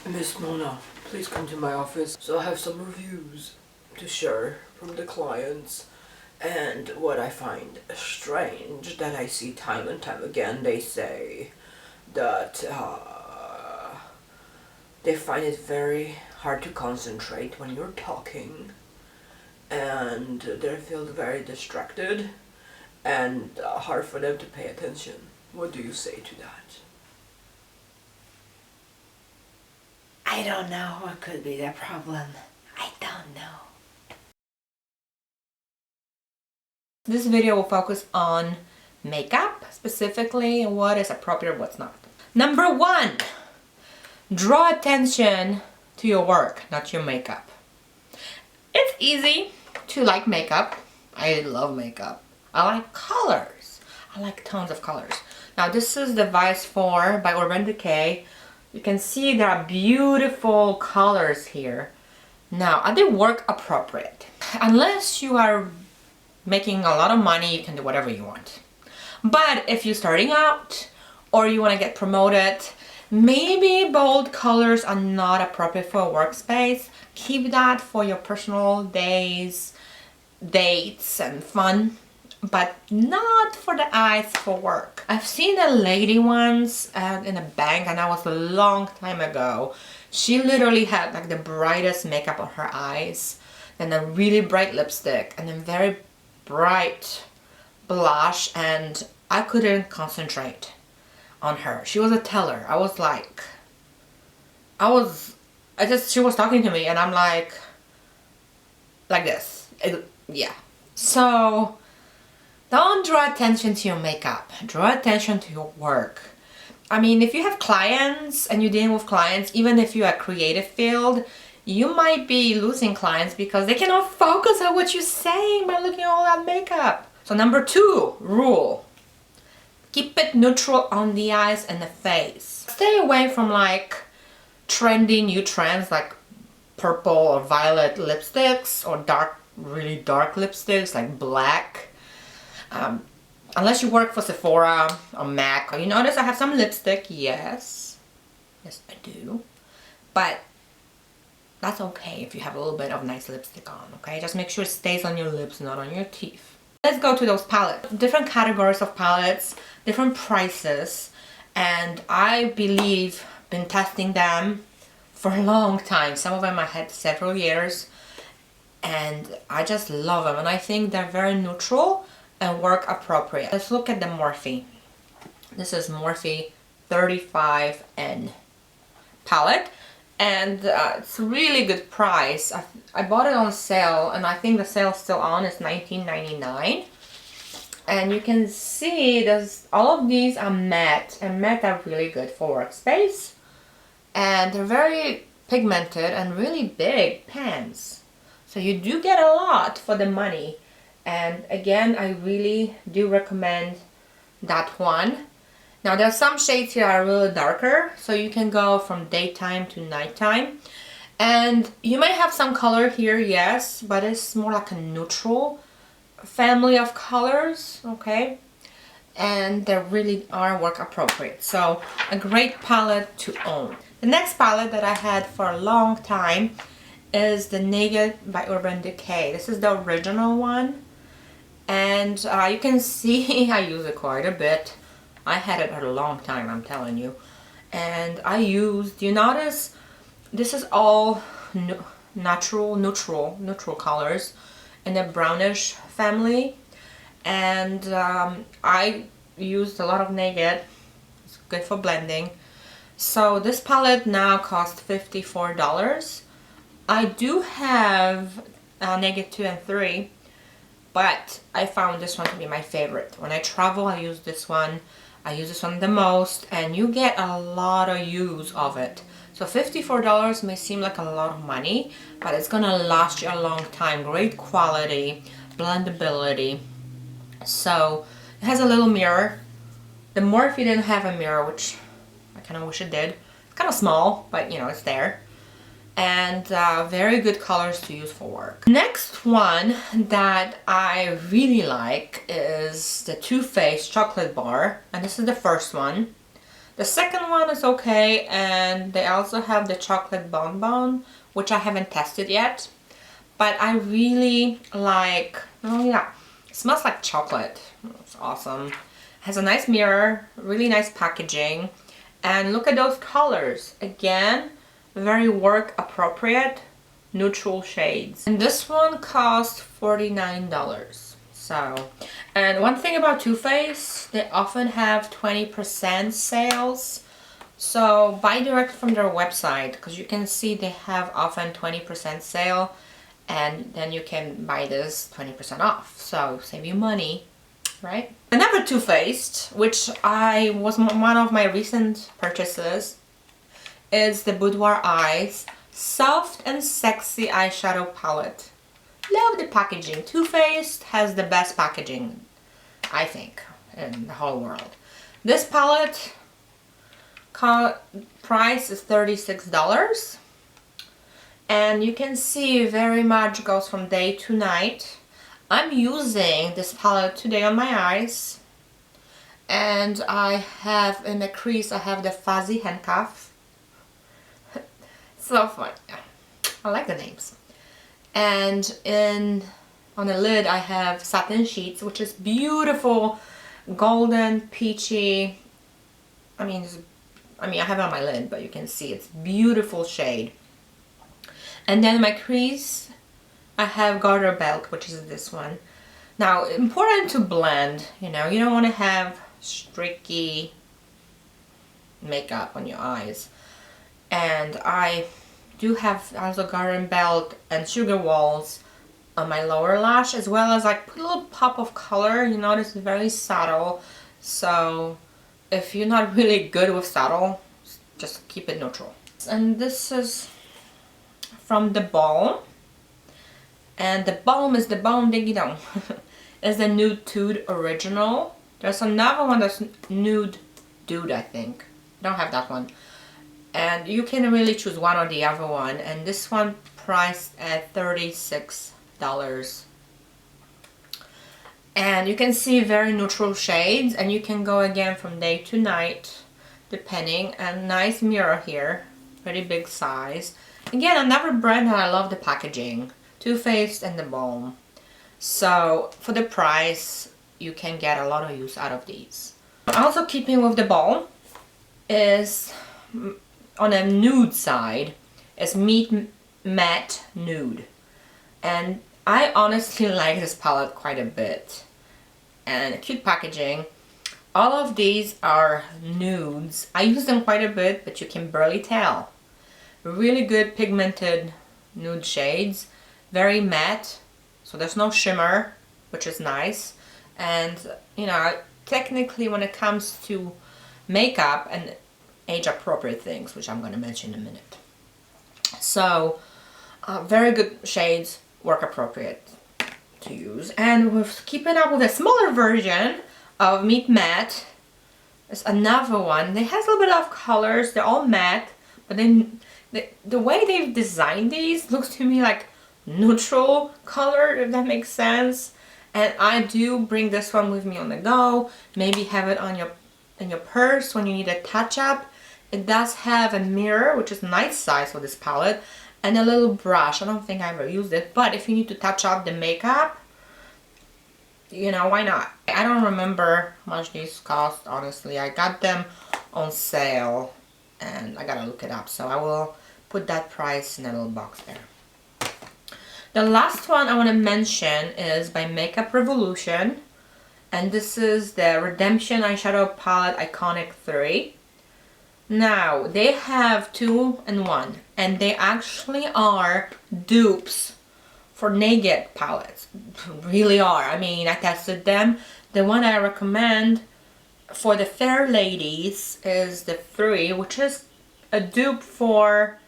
Miss Mona, please come to my office. So I have some reviews to share from the clients. And what I find strange that I see time and time again, they say that they find it very hard to concentrate when you're talking, and they feel very distracted and hard for them to pay attention. What do you say to that? I don't know what could be the problem. I don't know. This video will focus on makeup, specifically what is appropriate, what's not. Number one, draw attention to your work, not your makeup. It's easy to like makeup. I love makeup. I like colors. I like tons of colors. Now this is the Vice 4 by Urban Decay. You can see there are beautiful colors here. Now, are they work appropriate? Unless you are making a lot of money, you can do whatever you want. But if you're starting out or you want to get promoted, maybe bold colors are not appropriate for a workspace. Keep that for your personal days, dates, and fun, but not for the eyes for work. I've seen a lady once in a bank, and that was a long time ago. She literally had like the brightest makeup on her eyes, and a really bright lipstick, and then very bright blush, and I couldn't concentrate on her. She was a teller. I was like, she was talking to me, and I'm like this. Yeah. So don't draw attention to your makeup. Draw attention to your work. I mean, if you have clients and you're dealing with clients, even if you're a creative field, you might be losing clients because they cannot focus on what you're saying by looking at all that makeup. So number two rule, keep it neutral on the eyes and the face. Stay away from like trendy new trends like purple or violet lipsticks or really dark lipsticks like black. Unless you work for Sephora or MAC. You notice I have some lipstick, yes. Yes, I do. But that's okay if you have a little bit of nice lipstick on, okay? Just make sure it stays on your lips, not on your teeth. Let's go to those palettes. Different categories of palettes, different prices, and I believe been testing them for a long time. Some of them I had several years, and I just love them, and I think they're very neutral and work appropriate. Let's look at the Morphe. This is Morphe 35N palette, and it's a really good price. I bought it on sale, and I think the sale's still on. It's $19.99, and you can see there's all of these are matte, and matte are really good for workspace, and they're very pigmented and really big pans, so you do get a lot for the money. And again, I really do recommend that one. Now there's some shades here that are really darker, so you can go from daytime to nighttime. And you may have some color here, yes, but it's more like a neutral family of colors, okay? And they really are work appropriate. So a great palette to own. The next palette that I had for a long time is the Naked by Urban Decay. This is the original one. And you can see I use it quite a bit. I had it for a long time, I'm telling you. And I used, you notice, this is all neutral colors in the brownish family. And I used a lot of Naked. It's good for blending. So this palette now costs $54. I do have Naked 2 and 3. But I found this one to be my favorite. When I travel, I use this one. I use this one the most, and you get a lot of use of it. So $54 may seem like a lot of money, but it's gonna last you a long time. Great quality, blendability. So it has a little mirror. The Morphe didn't have a mirror, which I kind of wish it did. It's kind of small, but you know, it's there. And very good colors to use for work. Next one that I really like is the Too Faced chocolate bar, and this is the first one. The second one is okay, and they also have the chocolate bonbon, which I haven't tested yet. But I really like, oh yeah, it smells like chocolate. It's awesome. Has a nice mirror, really nice packaging. And look at those colors. Again, very work appropriate, neutral shades. And this one cost $49. So, and one thing about Too Faced, they often have 20% sales. So buy direct from their website, because you can see they have often 20% sale, and then you can buy this 20% off. So save you money, right? Another Too Faced, which was one of my recent purchases, is the Boudoir Eyes Soft and Sexy Eyeshadow Palette. Love the packaging. Too Faced has the best packaging, I think, in the whole world. This palette price is $36. And you can see very much goes from day to night. I'm using this palette today on my eyes. And I have in the crease, I have the Fuzzy Handcuff. So fun. I like the names. And on the lid I have Satin Sheets, which is beautiful, golden, peachy. I mean I have it on my lid, but you can see it's beautiful shade. And then my crease, I have Garter Belt, which is this one. Now, important to blend, you know, you don't want to have streaky makeup on your eyes. And I do have also Garter Belt and Sugar Walls on my lower lash, as well as like put a little pop of color. You notice it's very subtle. So if you're not really good with subtle, just keep it neutral. And this is from the Balm, and the Balm is the Balm Diggy Dong. It's the Nude Tude Original. There's another one that's Nude Dude, I think. I don't have that one. And you can really choose one or the other one. And this one priced at $36. And you can see very neutral shades, and you can go again from day to night depending. And nice mirror here, pretty big size. Again, another brand that I love the packaging, Too Faced and the Balm. So for the price, you can get a lot of use out of these. Also keeping with the Balm is, on a nude side, is Meet Matte Nude. And I honestly like this palette quite a bit. And cute packaging. All of these are nudes. I use them quite a bit, but you can barely tell. Really good pigmented nude shades, very matte, so there's no shimmer, which is nice. And you know, technically when it comes to makeup and age appropriate things, which I'm going to mention in a minute, so very good shades, work appropriate to use. And with keeping up with a smaller version of Meet Matte is another one. They has a little bit of colors, they're all matte, but then the way they've designed these looks to me like neutral color, if that makes sense. And I do bring this one with me on the go. Maybe have it on in your purse when you need a touch up. It does have a mirror, which is a nice size for this palette, and a little brush. I don't think I ever used it, but if you need to touch up the makeup, you know, why not? I don't remember how much these cost, honestly. I got them on sale and I gotta look it up, so I will put that price in a little box there. The last one I want to mention is by Makeup Revolution, and this is the Redemption Eyeshadow Palette Iconic 3. Now, they have 2 and 1, and they actually are dupes for Naked palettes. Really are. I mean, I tested them. The one I recommend for the fair ladies is the 3, which is a dupe for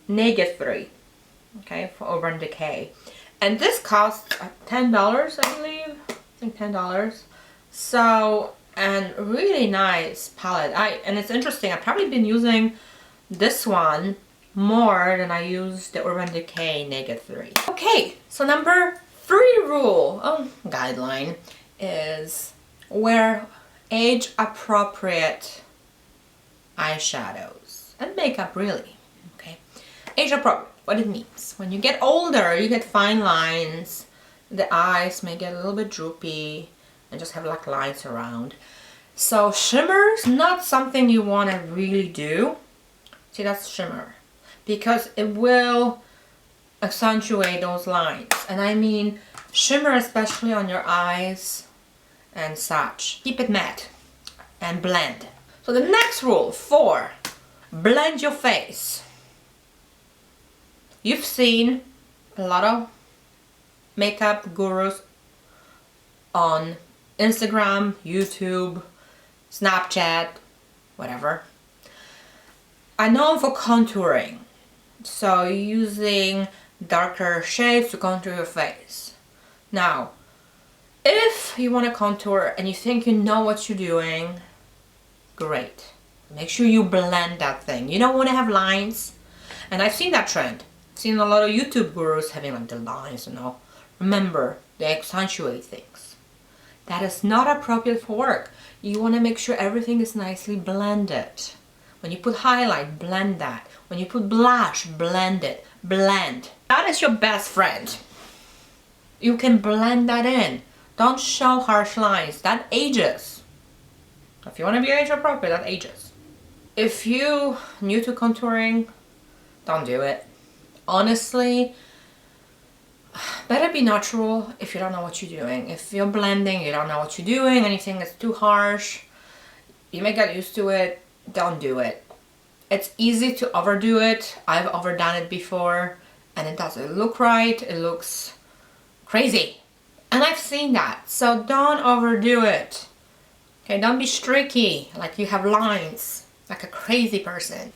Naked 3. Okay, for Urban Decay. And this costs $10, I believe. I think $10. So, and really nice palette. And it's interesting, I've probably been using this one more than I used the Urban Decay Naked 3. Okay, so number 3 rule, guideline, is wear age appropriate eyeshadows, and makeup really, okay? Age appropriate, what it means. When you get older, you get fine lines, the eyes may get a little bit droopy, and just have like lines around. So shimmer is not something you want to really do. See, that's shimmer. Because it will accentuate those lines. And I mean shimmer especially on your eyes and such. Keep it matte and blend. So the next rule, 4, blend your face. You've seen a lot of makeup gurus on Instagram, YouTube, Snapchat, whatever. I know them for contouring. So using darker shades to contour your face. Now, if you want to contour and you think you know what you're doing, great. Make sure you blend that thing. You don't want to have lines. And I've seen that trend. I've seen a lot of YouTube gurus having like the lines and all. Remember, they accentuate things. That is not appropriate for work. You want to make sure everything is nicely blended. When you put highlight, blend that. When you put blush, blend it. Blend. That is your best friend. You can blend that in. Don't show harsh lines. That ages. If you want to be age appropriate, that ages. If you new to contouring, don't do it. Honestly, better be natural if you don't know what you're doing. If you're blending, you don't know what you're doing, anything that's too harsh, you may get used to it, don't do it. It's easy to overdo it. I've overdone it before and it doesn't look right. It looks crazy. And I've seen that. So don't overdo it. Okay, don't be streaky like you have lines like a crazy person.